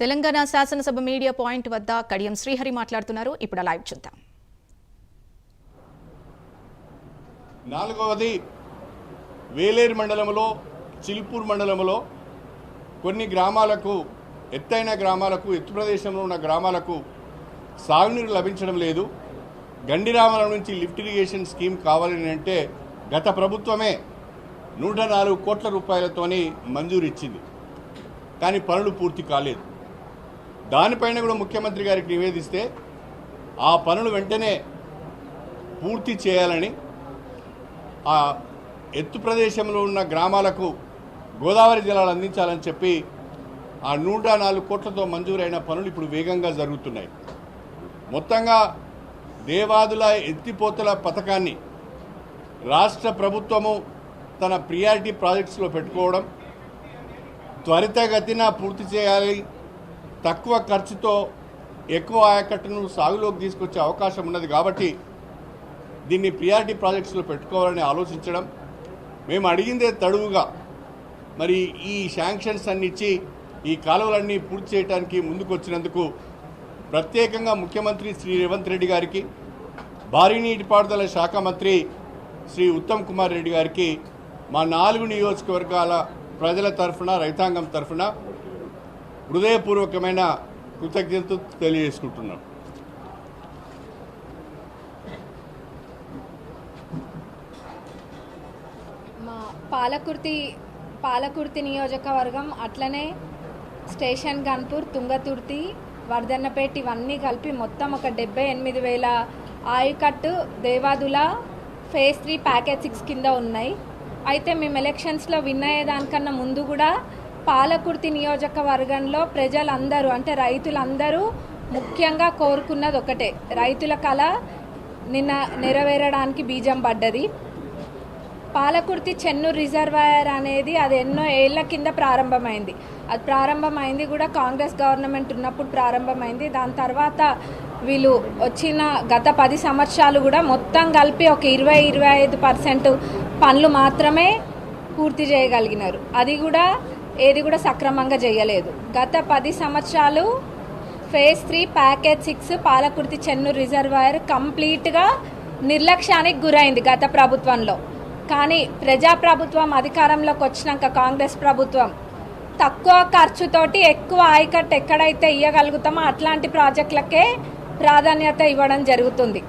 తెలంగాణ శాసనసభ media point వద్ద కడియం శ్రీహరి మాట్లాడుతున్నారు. ఇప్పుడు లైవ్ చూద్దాం. నాలుగవది వేలేరు మండలంలో చిల్పూర్ మండలంలో కొన్ని గ్రామాలకు ఎత్తైన గ్రామాలకు ఎత్తు ప్రదేశంలో ఉన్న గ్రామాలకు సాగునీరు లభించడం లేదు. గండిరామల నుంచి లిఫ్ట్ ఇరిగేషన్ స్కీమ్ కావాలని అంటే గత ప్రభుత్వమే 104 కోట్ల రూపాయలతోని మంజూరు ఇచ్చింది, కానీ పనులు పూర్తి కాలేదు. దానిపైన కూడా ముఖ్యమంత్రి గారికి నివేదిస్తే ఆ పనులు వెంటనే పూర్తి చేయాలని, ఆ ఎత్తు ప్రదేశంలో ఉన్న గ్రామాలకు గోదావరి జలాలు అందించాలని చెప్పి ఆ 104 కోట్లతో మంజూరైన పనులు ఇప్పుడు వేగంగా జరుగుతున్నాయి. మొత్తంగా దేవాదుల ఎత్తిపోతల పథకాన్ని రాష్ట్ర ప్రభుత్వము తన ప్రియారిటీ ప్రాజెక్ట్స్లో పెట్టుకోవడం, త్వరితగతిన పూర్తి చేయాలి, తక్కువ ఖర్చుతో ఎక్కువ ఆయకట్టును సాగులోకి తీసుకొచ్చే అవకాశం ఉన్నది కాబట్టి దీన్ని ప్రియారిటీ ప్రాజెక్ట్స్లో పెట్టుకోవాలని ఆలోచించడం. మేము అడిగిందే తడువుగా మరి ఈ శాంక్షన్స్ అన్ని ఇచ్చి ఈ కాలువలన్నీ పూర్తి చేయడానికి ముందుకు వచ్చినందుకు ప్రత్యేకంగా ముఖ్యమంత్రి శ్రీ రేవంత్ రెడ్డి గారికి, భారీ నీటిపారుదల శాఖ మంత్రి శ్రీ ఉత్తమ్ కుమార్ రెడ్డి గారికి మా 4 నియోజకవర్గాల ప్రజల తరఫున, రైతాంగం తరఫున హృదయపూర్వకమైన కృతజ్ఞతలు తెలియజేసుకుంటున్నాం. మా పాలకుర్తి నియోజకవర్గం అట్లనే స్టేషన్ గన్పూర్, తుంగతుర్తి, వర్ధన్నపేట ఇవన్నీ కలిపి మొత్తం ఒక 78,000 ఆయకట్టు దేవాదుల ఫేజ్ 3 ప్యాకేజ్ 6 కింద ఉన్నాయి. అయితే మేము ఎలక్షన్స్లో విన్ అయ్యేదానికన్నా ముందు కూడా పాలకుర్తి నియోజకవర్గంలో ప్రజలందరూ అంటే రైతులందరూ ముఖ్యంగా కోరుకున్నది ఒకటే, రైతుల కళ నిన్న నెరవేరడానికి బీజం పడ్డది. పాలకుర్తి చెన్నూరు రిజర్వాయర్ అనేది అది ఎన్నో ఏళ్ల కింద ప్రారంభమైంది. అది ప్రారంభమైంది కూడా కాంగ్రెస్ గవర్నమెంట్ ఉన్నప్పుడు ప్రారంభమైంది. దాని తర్వాత వీళ్ళు వచ్చిన గత 10 సంవత్సరాలు కూడా మొత్తం కలిపి ఒక 20-25% పనులు మాత్రమే పూర్తి చేయగలిగినారు. అది కూడా ఏది కూడా సక్రమంగా చేయలేదు. గత 10 సంవత్సరాలు phase 3 package 6 Palakurthi Chennur reservoir కంప్లీట్గా నిర్లక్ష్యానికి గురైంది గత ప్రభుత్వంలో. కానీ ప్రజాప్రభుత్వం అధికారంలోకి వచ్చినాక కాంగ్రెస్ ప్రభుత్వం తక్కువ ఖర్చుతోటి ఎక్కువ ఆయకట్టు ఎక్కడైతే ఇవ్వగలుగుతామో అట్లాంటి ప్రాజెక్టులకే ప్రాధాన్యత ఇవ్వడం జరుగుతుంది.